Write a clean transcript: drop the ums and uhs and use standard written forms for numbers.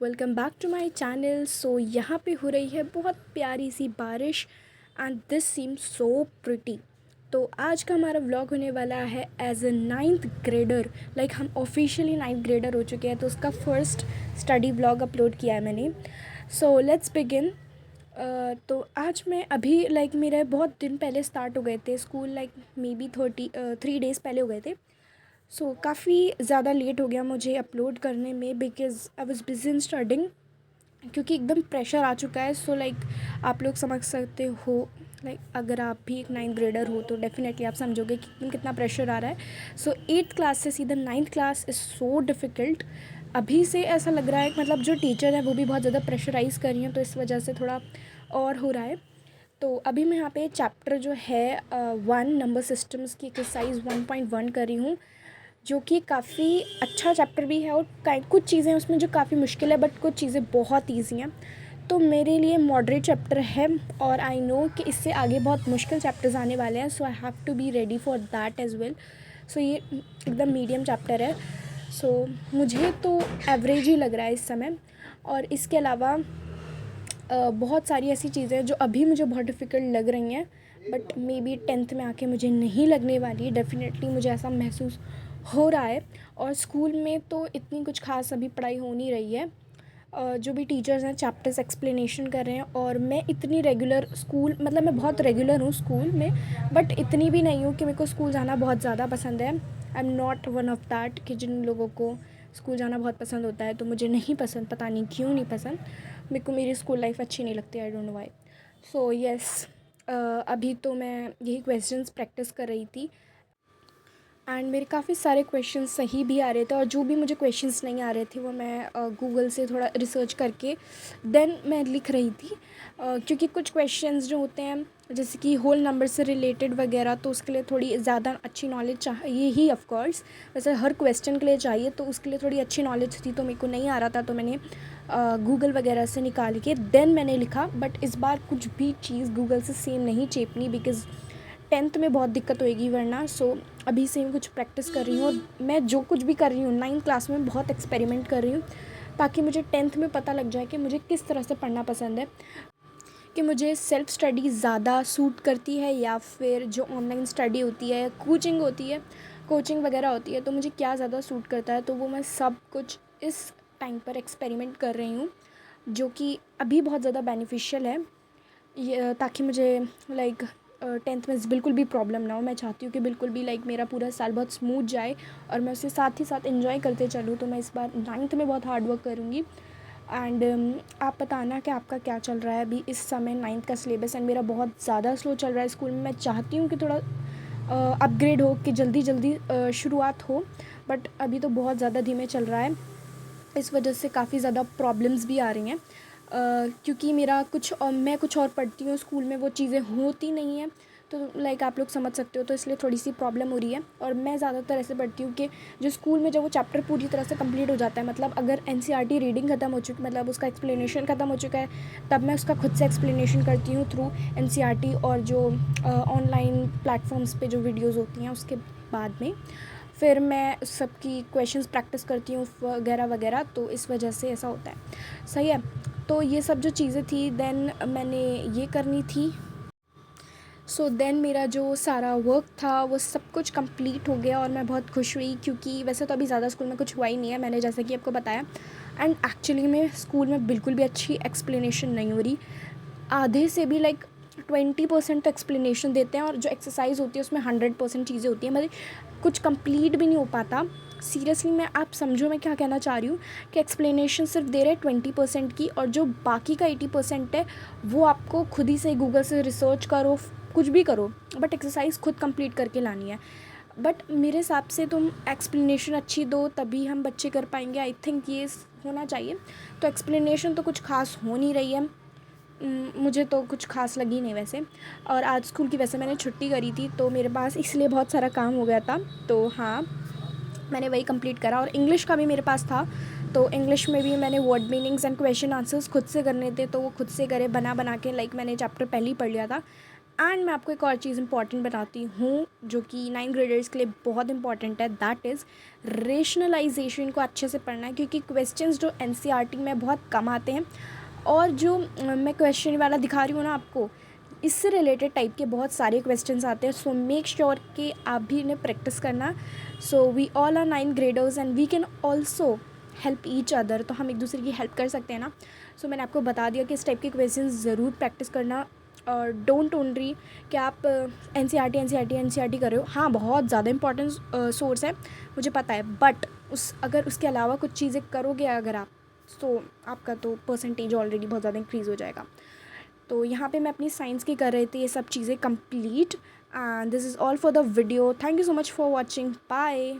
Welcome back to my channel. So यहाँ पे हो रही है बहुत प्यारी सी बारिश and this seem so pretty. तो आज का हमारा व्लॉग होने वाला है as a ninth grader. Like हम ऑफिशियली नाइन्थ ग्रेडर हो चुके हैं, तो उसका फर्स्ट स्टडी व्लॉग अपलोड किया है मैंने। So let's begin. तो आज मैं अभी मेरे बहुत दिन पहले स्टार्ट हो गए थे school, like may be 3 days पहले हो गए थे। सो काफ़ी ज़्यादा लेट हो गया मुझे अपलोड करने में because I was busy in studying, क्योंकि एकदम प्रेशर आ चुका है। सो आप लोग समझ सकते हो, अगर आप भी एक नाइन्थ ग्रेडर हो तो डेफिनेटली आप समझोगे कि कितना प्रेशर आ रहा है। सो 8th क्लास से सीधा 9th class is so difficult. अभी से ऐसा लग रहा है कि जो टीचर है वो भी बहुत ज़्यादा प्रेशराइज़ कर रही हैं, तो इस वजह से थोड़ा और हो रहा है। तो अभी मैं यहाँ पे चैप्टर जो है 1 नंबर सिस्टम्स की एक्सरसाइज 1.1 कर रही हूँ, जो कि काफ़ी अच्छा चैप्टर भी है। और कुछ चीज़ें उसमें जो काफ़ी मुश्किल है, बट कुछ चीज़ें बहुत ईजी हैं। तो मेरे लिए मॉडरेट चैप्टर है और आई नो कि इससे आगे बहुत मुश्किल चैप्टर्स आने वाले हैं। So I have to be ready for that as well. So ये एकदम मीडियम चैप्टर है। सो मुझे तो एवरेज ही लग रहा है इस समय। और इसके अलावा बहुत सारी ऐसी चीज़ें हैं जो अभी मुझे बहुत डिफ़िकल्ट लग रही हैं, बट मे बी 10th में आके मुझे नहीं लगने वाली। डेफ़िनेटली मुझे ऐसा महसूस हो रहा है। और स्कूल में तो इतनी कुछ ख़ास अभी पढ़ाई हो नहीं रही है। जो भी टीचर्स हैं चैप्टर्स एक्सप्लेनेशन कर रहे हैं, और मैं इतनी रेगुलर स्कूल मैं बहुत रेगुलर हूँ स्कूल में, बट इतनी भी नहीं हूँ कि मेरे को स्कूल जाना बहुत ज़्यादा पसंद है। I am not one of that कि जिन लोगों को स्कूल जाना बहुत पसंद होता है। तो मुझे नहीं पसंद, पता नहीं क्यों नहीं पसंद। मेरे को मेरी स्कूल लाइफ अच्छी नहीं लगती, I don't know why. So yes, अभी तो मैं यही क्वेश्चंस प्रैक्टिस कर रही थी एंड मेरे काफ़ी सारे क्वेश्चंस सही भी आ रहे थे, और जो भी मुझे क्वेश्चंस नहीं आ रहे थे वो मैं गूगल से थोड़ा रिसर्च करके देन मैं लिख रही थी। क्योंकि कुछ क्वेश्चंस जो होते हैं जैसे कि होल नंबर से रिलेटेड वगैरह, तो उसके लिए थोड़ी ज़्यादा अच्छी नॉलेज चाहिए ही ऑफ कोर्स। वैसे हर क्वेश्चन के लिए चाहिए, तो उसके लिए थोड़ी अच्छी नॉलेज थी। तो मेरे को नहीं आ रहा था, तो मैंने गूगल वगैरह से निकाल के देन मैंने लिखा। बट इस बार कुछ भी चीज़ गूगल से सेम नहीं चेपनी, बिकॉज़ 10th में बहुत दिक्कत होएगी वरना। सो अभी से मैं कुछ प्रैक्टिस कर रही हूँ, और मैं जो कुछ भी कर रही हूँ 9th क्लास में बहुत एक्सपेरिमेंट कर रही हूँ, ताकि मुझे 10th में पता लग जाए कि मुझे किस तरह से पढ़ना पसंद है, कि मुझे सेल्फ स्टडी ज़्यादा सूट करती है या फिर जो ऑनलाइन स्टडी होती है, कोचिंग होती है, कोचिंग वगैरह होती है, तो मुझे क्या ज़्यादा सूट करता है। तो वो मैं सब कुछ इस टाइम पर एक्सपेरिमेंट कर रही हूँ, जो कि अभी बहुत ज़्यादा बेनिफिशियल है। ये ताकि मुझे 10th में बिल्कुल भी प्रॉब्लम ना हो। मैं चाहती हूँ कि बिल्कुल भी मेरा पूरा साल बहुत स्मूथ जाए, और मैं उसे साथ ही साथ एंजॉय करते चलूँ। तो मैं इस बार 9th में बहुत हार्ड वर्क करूँगी। एंड आप बताना कि आपका क्या चल रहा है अभी इस समय 9th का सिलेबस। एंड मेरा बहुत ज़्यादा स्लो चल रहा है स्कूल में। मैं चाहती हूँ कि थोड़ा अपग्रेड हो, कि जल्दी जल्दी शुरुआत हो, बट अभी तो बहुत ज़्यादा धीमे चल रहा है। इस वजह से काफ़ी ज़्यादा प्रॉब्लम्स भी आ रही हैं, क्योंकि मेरा कुछ और मैं कुछ और पढ़ती हूँ स्कूल में, वो चीज़ें होती नहीं हैं। तो आप लोग समझ सकते हो, तो इसलिए थोड़ी सी प्रॉब्लम हो रही है। और मैं ज़्यादातर ऐसे पढ़ती हूँ कि जो स्कूल में जब वो चैप्टर पूरी तरह से कंप्लीट हो जाता है, अगर एनसीईआरटी रीडिंग ख़त्म हो चुकी, उसका एक्सप्लेनेशन ख़त्म हो चुका है, तब मैं उसका खुद से एक्सप्लेनेशन करती हूँ थ्रू एनसीईआरटी और जो ऑनलाइन प्लेटफॉर्म्स पे जो वीडियोज़ होती हैं उसके बाद में। फिर मैं सबकी क्वेश्चंस प्रैक्टिस करती हूँ वगैरह वगैरह, तो इस वजह से ऐसा होता है। सही है। तो ये सब जो चीज़ें थी देन मैंने ये करनी थी। सो देन मेरा जो सारा वर्क था वो सब कुछ कंप्लीट हो गया, और मैं बहुत खुश हुई, क्योंकि वैसे तो अभी ज़्यादा स्कूल में कुछ हुआ ही नहीं है, मैंने जैसे कि आपको बताया। एंड एक्चुअली में स्कूल में बिल्कुल भी अच्छी एक्सप्लेनेशन नहीं हो रही। आधे से भी 20% तो एक्सप्लेनेशन देते हैं, और जो एक्सरसाइज होती है उसमें 100% चीज़ें होती हैं, कुछ कंप्लीट भी नहीं हो पाता। सीरियसली मैं आप समझो मैं क्या कहना चाह रही हूँ, कि एक्सप्लेनेशन सिर्फ दे रहे हैं 20% की, और जो बाकी का 80% है वो आपको खुद ही से गूगल से रिसर्च करो, कुछ भी करो, बट एक्सरसाइज खुद कंप्लीट करके लानी है। बट मेरे हिसाब से तुम एक्सप्लेनेशन अच्छी दो तभी हम बच्चे कर पाएंगे, आई थिंक ये होना चाहिए। तो एक्सप्लेनेशन तो कुछ खास हो नहीं रही है, मुझे तो कुछ खास लगी नहीं वैसे। और आज स्कूल की वैसे मैंने छुट्टी करी थी, तो मेरे पास इसलिए बहुत सारा काम हो गया था। तो हाँ, मैंने वही कंप्लीट करा। और इंग्लिश का भी मेरे पास था, तो इंग्लिश में भी मैंने word meanings and question answers खुद से करने थे, तो वो खुद से करे बना बना के। मैंने चैप्टर पहले ही पढ़ लिया था, एंड मैं आपको एक और चीज़ इंपॉर्टेंट बताती हूँ जो कि 9th ग्रेडर्स के लिए बहुत इंपॉर्टेंट है, दैट इज़ रेशनलाइजेशन को अच्छे से पढ़ना है, क्योंकि क्वेश्चंस जो एनसीईआरटी में बहुत कम आते हैं और जो मैं क्वेश्चन वाला दिखा रही हूँ ना आपको, इससे रिलेटेड टाइप के बहुत सारे क्वेश्चंस आते हैं. सो मेक श्योर कि आप भी इन्हें प्रैक्टिस करना. So we all are 9th graders and we can also help each other. तो हम एक दूसरे की हेल्प कर सकते हैं ना. सो मैंने आपको बता दिया कि इस टाइप के क्वेश्चंस ज़रूर प्रैक्टिस करना और डोंट ओनली कि आप एनसीईआरटी कर रहे हो. हाँ, बहुत ज़्यादा इंपॉर्टेंट सोर्स है, मुझे पता है, बट अगर उसके अलावा कुछ चीज़ें करोगे अगर आप, तो आपका तो परसेंटेज ऑलरेडी बहुत ज़्यादा इंक्रीज़ हो जाएगा. तो यहाँ पे मैं अपनी साइंस की कर रही थी ये सब चीज़ें complete. And this is all for the video. Thank you so much for watching. Bye.